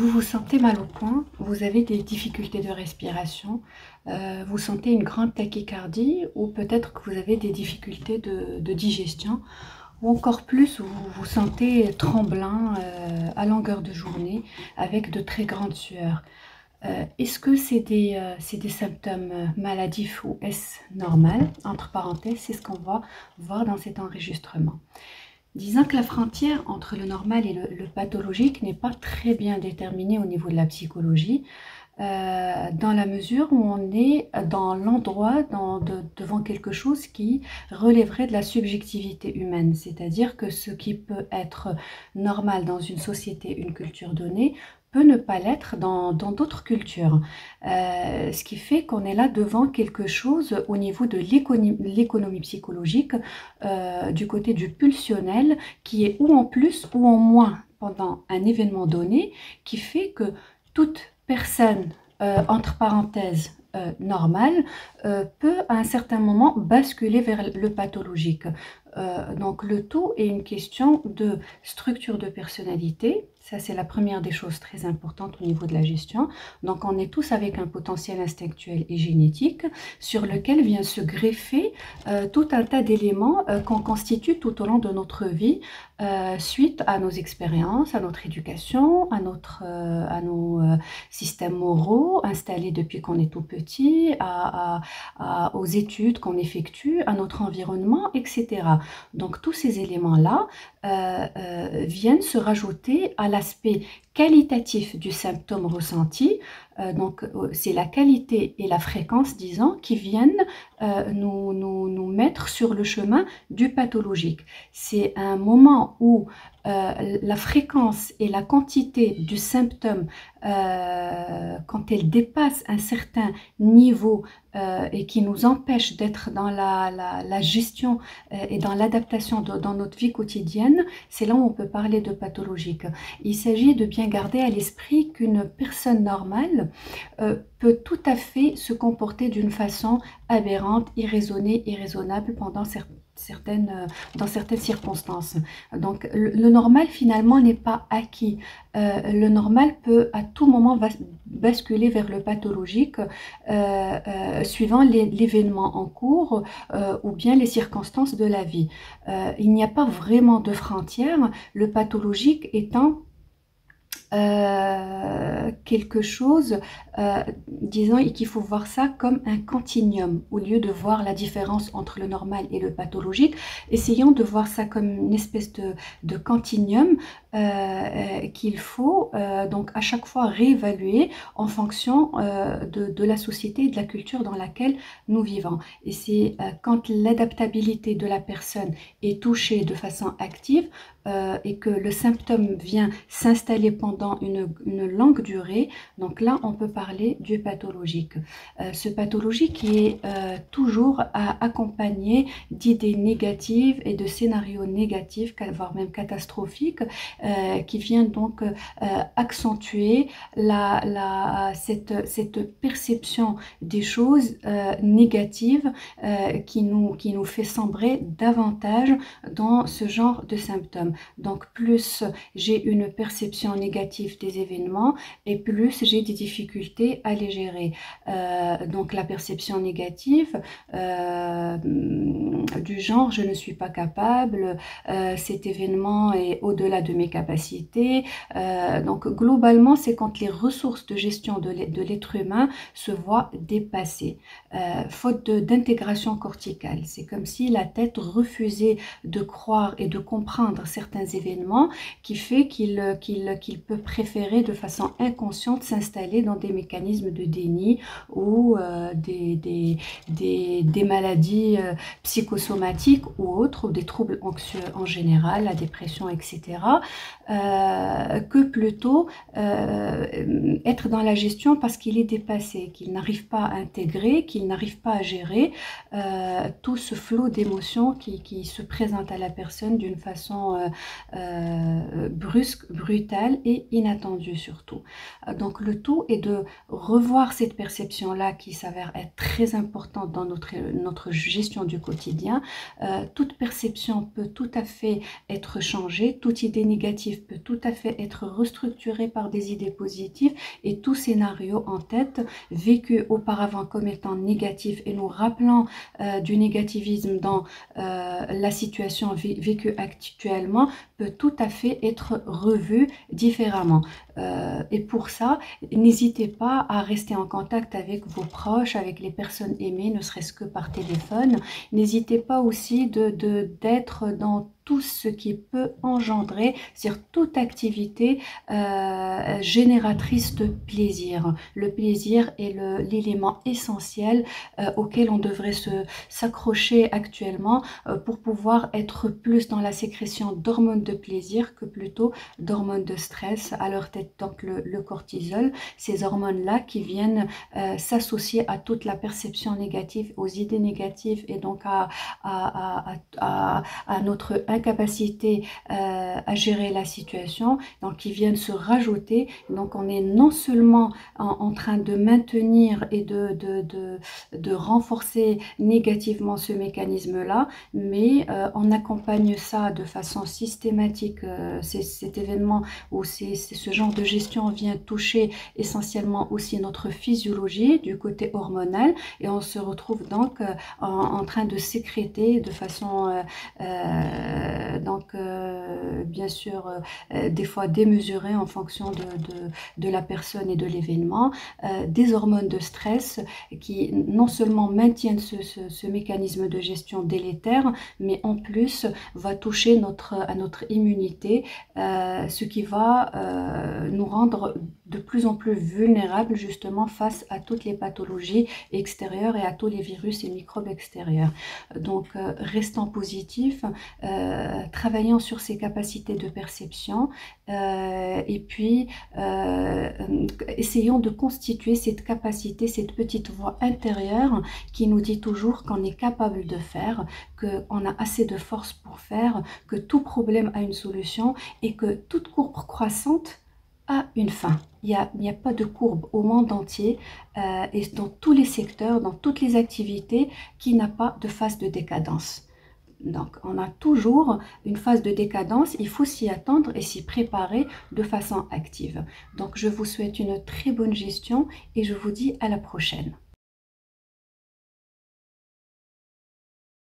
Vous vous sentez mal au poing, vous avez des difficultés de respiration, vous sentez une grande tachycardie ou peut-être que vous avez des difficultés de digestion ou encore plus, vous vous sentez tremblant à longueur de journée avec de très grandes sueurs. Est-ce que c'est des symptômes maladifs ou est-ce normal? Entre parenthèses, c'est ce qu'on va voir dans cet enregistrement. Disons que la frontière entre le normal et le pathologique n'est pas très bien déterminée au niveau de la psychologie, dans la mesure où on est dans l'endroit, devant quelque chose qui relèverait de la subjectivité humaine, c'est-à-dire que ce qui peut être normal dans une société, une culture donnée, peut ne pas l'être dans d'autres cultures. Ce qui fait qu'on est là devant quelque chose au niveau de l'économie psychologique, du côté du pulsionnel, qui est ou en plus ou en moins pendant un événement donné, qui fait que toute personne, entre parenthèses, normale, peut à un certain moment basculer vers le pathologique. Donc le tout est une question de structure de personnalité. Ça, c'est la première des choses très importantes au niveau de la gestion. Donc on est tous avec un potentiel instinctuel et génétique sur lequel vient se greffer tout un tas d'éléments qu'on constitue tout au long de notre vie, suite à nos expériences, à notre éducation, à nos systèmes moraux installés depuis qu'on est tout petit, aux études qu'on effectue, à notre environnement, etc. Donc tous ces éléments-là viennent se rajouter à l'aspect qualitatif du symptôme ressenti. Donc c'est la qualité et la fréquence, disons, qui viennent nous mettre sur le chemin du pathologique. C'est un moment où la fréquence et la quantité du symptôme, quand elle dépasse un certain niveau et qui nous empêche d'être dans la gestion et dans l'adaptation dans notre vie quotidienne, c'est là où on peut parler de pathologique. Il s'agit de bien garder à l'esprit qu'une personne normale peut tout à fait se comporter d'une façon aberrante, irraisonnée, irraisonnable dans certaines circonstances. Donc le normal finalement n'est pas acquis. Le normal peut à tout moment basculer vers le pathologique suivant l'événement en cours ou bien les circonstances de la vie. Il n'y a pas vraiment de frontière, le pathologique étant quelque chose, disons, et qu'il faut voir ça comme un continuum au lieu de voir la différence entre le normal et le pathologique. Essayons de voir ça comme une espèce de continuum qu'il faut donc à chaque fois réévaluer en fonction de la société et de la culture dans laquelle nous vivons. Et c'est quand l'adaptabilité de la personne est touchée de façon active et que le symptôme vient s'installer pendant une longue durée, donc là on peut parler du pathologique. Ce pathologique qui est toujours accompagné d'idées négatives et de scénarios négatifs, voire même catastrophiques, qui viennent donc accentuer cette perception des choses négatives qui nous fait sombrer davantage dans ce genre de symptômes. Donc plus j'ai une perception négative des événements et plus j'ai des difficultés à les gérer. Donc la perception négative du genre je ne suis pas capable, cet événement est au-delà de mes capacités. Donc globalement c'est quand les ressources de gestion de l'être humain se voient dépassées, faute d'intégration corticale. C'est comme si la tête refusait de croire et de comprendre certains événements, qui fait qu'il peut préférer de façon inconsciente s'installer dans des mécanismes de déni ou des maladies psychosomatiques ou autres, ou des troubles anxieux en général, la dépression, etc., que plutôt être dans la gestion parce qu'il est dépassé, qu'il n'arrive pas à intégrer, qu'il n'arrive pas à gérer tout ce flot d'émotions qui se présente à la personne d'une façon brusque, brutale et inattendus surtout. Donc le tout est de revoir cette perception-là qui s'avère être très importante dans notre gestion du quotidien. Toute perception peut tout à fait être changée, toute idée négative peut tout à fait être restructurée par des idées positives, et tout scénario en tête vécu auparavant comme étant négatif et nous rappelant du négativisme dans la situation vécue actuellement peut tout à fait être revu différemment. Et pour ça, n'hésitez pas à rester en contact avec vos proches, avec les personnes aimées, ne serait-ce que par téléphone. N'hésitez pas aussi d'être dans tout ce qui peut engendrer sur toute activité génératrice de plaisir. Le plaisir est l'élément essentiel auquel on devrait s'accrocher actuellement pour pouvoir être plus dans la sécrétion d'hormones de plaisir que plutôt d'hormones de stress, à leur tête donc le cortisol, ces hormones-là qui viennent s'associer à toute la perception négative, aux idées négatives et donc à notre incapacité à gérer la situation, donc qui viennent se rajouter. Donc on est non seulement en train de maintenir et de renforcer négativement ce mécanisme-là, mais on accompagne ça de façon systématique. Cet événement ou ce genre de gestion vient toucher essentiellement aussi notre physiologie du côté hormonal, et on se retrouve donc en train de sécréter de façon bien sûr des fois démesurée en fonction de la personne et de l'événement, des hormones de stress qui non seulement maintiennent ce mécanisme de gestion délétère, mais en plus va toucher à notre immunité, ce qui va nous rendre de plus en plus vulnérables justement face à toutes les pathologies extérieures et à tous les virus et microbes extérieurs. Donc restant positif, travaillant sur ses capacités de perception, et puis essayons de constituer cette capacité, cette petite voix intérieure qui nous dit toujours qu'on est capable de faire, qu'on a assez de force pour faire, que tout problème a une solution et que toute courbe croissante a une fin. Il n'y a pas de courbe au monde entier et dans tous les secteurs, dans toutes les activités qui n'a pas de phase de décadence. Donc, on a toujours une phase de décadence, il faut s'y attendre et s'y préparer de façon active. Donc, je vous souhaite une très bonne gestion et je vous dis à la prochaine.